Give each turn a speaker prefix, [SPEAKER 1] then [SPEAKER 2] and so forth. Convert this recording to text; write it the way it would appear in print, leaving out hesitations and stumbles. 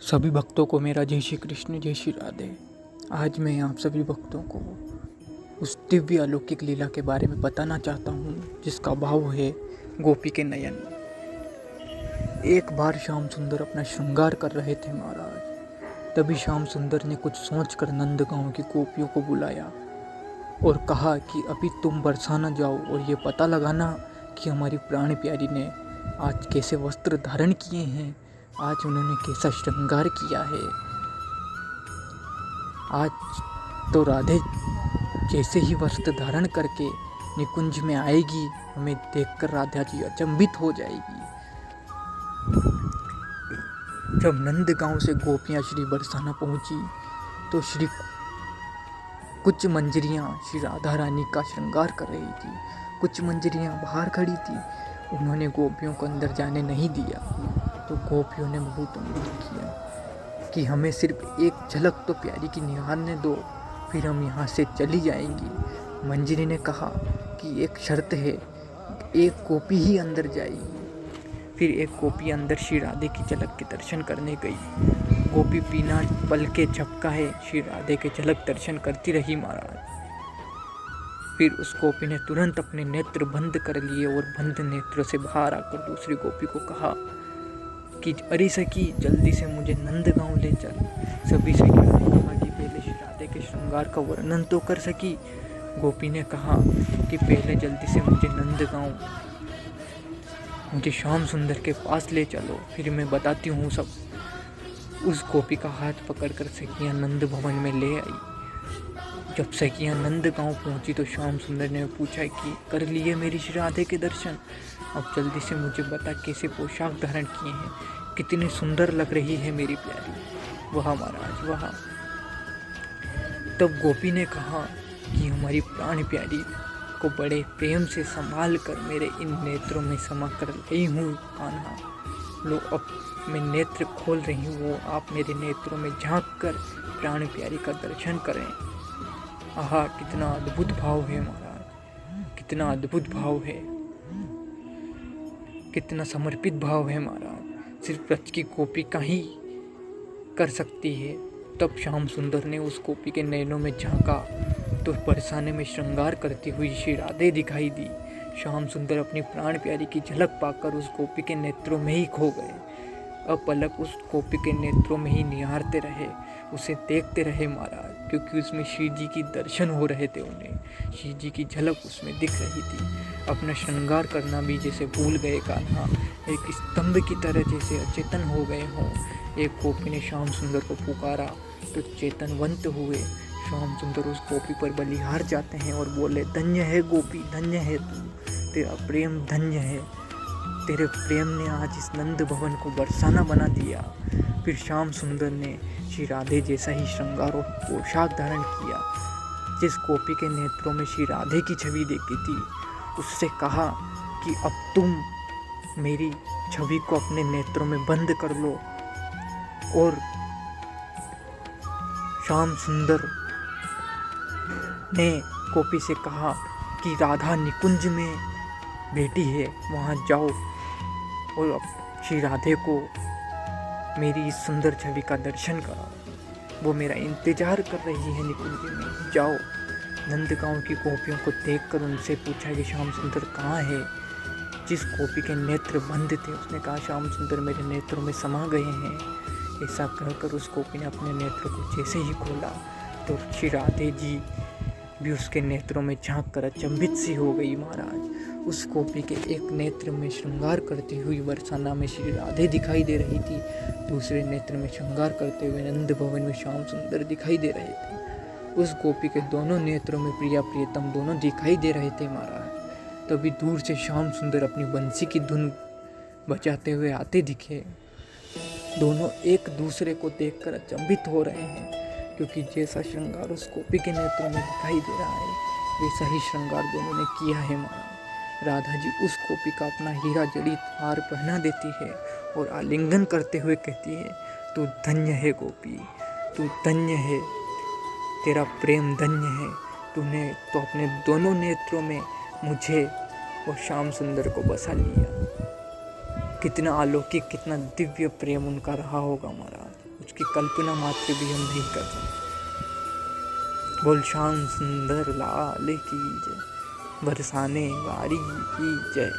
[SPEAKER 1] सभी भक्तों को मेरा जय श्री कृष्ण, जय श्री राधे। आज मैं आप सभी भक्तों को उस दिव्य अलौकिक लीला के बारे में बताना चाहता हूँ जिसका भाव है गोपी के नयन। एक बार श्याम सुंदर अपना श्रृंगार कर रहे थे महाराज। तभी श्याम सुंदर ने कुछ सोचकर नंद गांव की गोपियों को बुलाया और कहा कि अभी तुम बरसाना जाओ और ये पता लगाना कि हमारी प्राण प्यारी ने आज कैसे वस्त्र धारण किए हैं, आज उन्होंने कैसा श्रृंगार किया है। आज तो राधे जैसे ही वस्त्र धारण करके निकुंज में आएगी, हमें देखकर राधा जी अचंभित हो जाएगी। जब नंद गांव से गोपियां श्री बरसाना पहुंची तो कुछ मंजरियां श्री राधा रानी का श्रृंगार कर रही थी। कुछ मंजरियां बाहर खड़ी थी। उन्होंने गोपियों को अंदर जाने नहीं दिया तो गोपियों ने बहुत अनुरोध किया कि हमें सिर्फ एक झलक तो प्यारी की निहारने दो, फिर हम यहाँ से चली जाएंगी। मंजरी ने कहा कि एक शर्त है, एक गोपी ही अंदर जाएगी। फिर एक गोपी अंदर श्री राधे की झलक के दर्शन करने गई। गोपी बिना पल के झपकाए श्री राधे के झलक दर्शन करती रही महाराज। फिर उस गोपी ने तुरंत अपने नेत्र बंद कर लिए और बंद नेत्रों से बाहर आकर दूसरी गोपी को कहा कि अरे सखी, जल्दी से मुझे नंद गांव ले चल। सभी सखियों ने कहा कि पहले श्री राधे के श्रृंगार का वर्णन तो कर सकी। गोपी ने कहा कि पहले जल्दी से मुझे नंद गांव, मुझे श्याम सुंदर के पास ले चलो, फिर मैं बताती हूँ सब। उस गोपी का हाथ पकड़कर सखियाँ नंद भवन में ले आई। जब सखियाँ नंद गांव पहुंची तो श्याम सुंदर ने पूछा कि कर लिए मेरी श्री राधे के दर्शन, अब जल्दी से मुझे बता कैसे पोशाक धारण किए हैं, कितनी सुंदर लग रही है मेरी प्यारी। वह महाराज वह। तब गोपी ने कहा कि हमारी प्राण प्यारी को बड़े प्रेम से संभाल कर मेरे इन नेत्रों में समा कर लाई हूँ कान्हा। लो अब मैं नेत्र खोल रही हूँ, आप मेरे नेत्रों में झांक कर प्राण प्यारी का दर्शन करें। आहा, कितना अद्भुत भाव है महाराज, कितना अद्भुत भाव है, कितना समर्पित भाव है महाराज। सिर्फ ब्रज की गोपी का ही कर सकती है। तब श्याम सुंदर ने उस गोपी के नैनों में झांका तो बरसाने में श्रृंगार करती हुई श्री राधे दिखाई दी। श्याम सुंदर अपनी प्राण प्यारी की झलक पाकर उस गोपी के नेत्रों में ही खो गए। अपलक उस गोपी के नेत्रों में ही निहारते रहे, उसे देखते रहे महाराज, क्योंकि उसमें श्री जी की दर्शन हो रहे थे। उन्हें श्री जी की झलक उसमें दिख रही थी। अपना श्रृंगार करना भी जैसे भूल गए कान्हा, एक स्तंभ की तरह जैसे अचेतन हो गए हों। एक गोपी ने श्याम सुंदर को पुकारा तो चेतनवंत हुए। श्याम सुंदर उस गोपी पर बलिहार जाते हैं और बोले, धन्य है गोपी, धन्य है तू, तेरा प्रेम धन्य है, तेरे प्रेम ने आज इस नंद भवन को बरसाना बना दिया। फिर श्याम सुंदर ने श्री राधे जैसा ही श्रृंगार और पोशाक धारण किया। जिस गोपी के नेत्रों में श्री राधे की छवि देखी थी, उससे कहा कि अब तुम मेरी छवि को अपने नेत्रों में बंद कर लो। और श्याम सुंदर ने गोपी से कहा कि राधा निकुंज में बैठी है, वहाँ जाओ और श्री राधे को मेरी इस सुंदर छवि का दर्शन कराओ। वो मेरा इंतजार कर रही है निकुंज में, जाओ। नंद गांव की गोपियों को देखकर उनसे पूछा कि श्याम सुंदर कहाँ है। जिस गोपी के नेत्र बंद थे उसने कहा, श्याम सुंदर मेरे नेत्रों में समा गए हैं। ऐसा कहकर उस गोपी ने अपने नेत्र को जैसे ही खोला तो श्री राधे जी भी उसके नेत्रों में झांक कर अचंभित सी हो गई महाराज। उस गोपी के एक नेत्र में श्रृंगार करती हुई बरसाना में श्री राधे दिखाई दे रही थी, दूसरे नेत्र में श्रृंगार करते हुए नंद भवन में श्याम सुंदर दिखाई दे रहे थे। उस गोपी के दोनों नेत्रों में प्रिया प्रियतम दोनों दिखाई दे रहे थे महाराज। तभी दूर से श्याम सुंदर अपनी बंसी की धुन बजाते हुए आते दिखे। दोनों एक दूसरे को देखकर अचंभित हो रहे हैं, क्योंकि जैसा श्रृंगार उस गोपी के नेत्रों में दिखाई दे रहा है वैसा ही श्रृंगार दोनों ने किया है महाराज। राधा जी उस गोपी का अपना हीरा जड़ित हार पहना देती है और आलिंगन करते हुए कहती है, तू धन्य है गोपी, तू धन्य है, तेरा प्रेम धन्य है, तूने तो अपने दोनों नेत्रों में मुझे और श्याम सुंदर को बसा लिया। कितना अलौकिक, कितना दिव्य प्रेम उनका रहा होगा महाराज। उसकी कल्पना मात्र भी हम नहीं कर सकते। बोल श्याम सुंदर लाल की जय, बरसाने वाली की जय।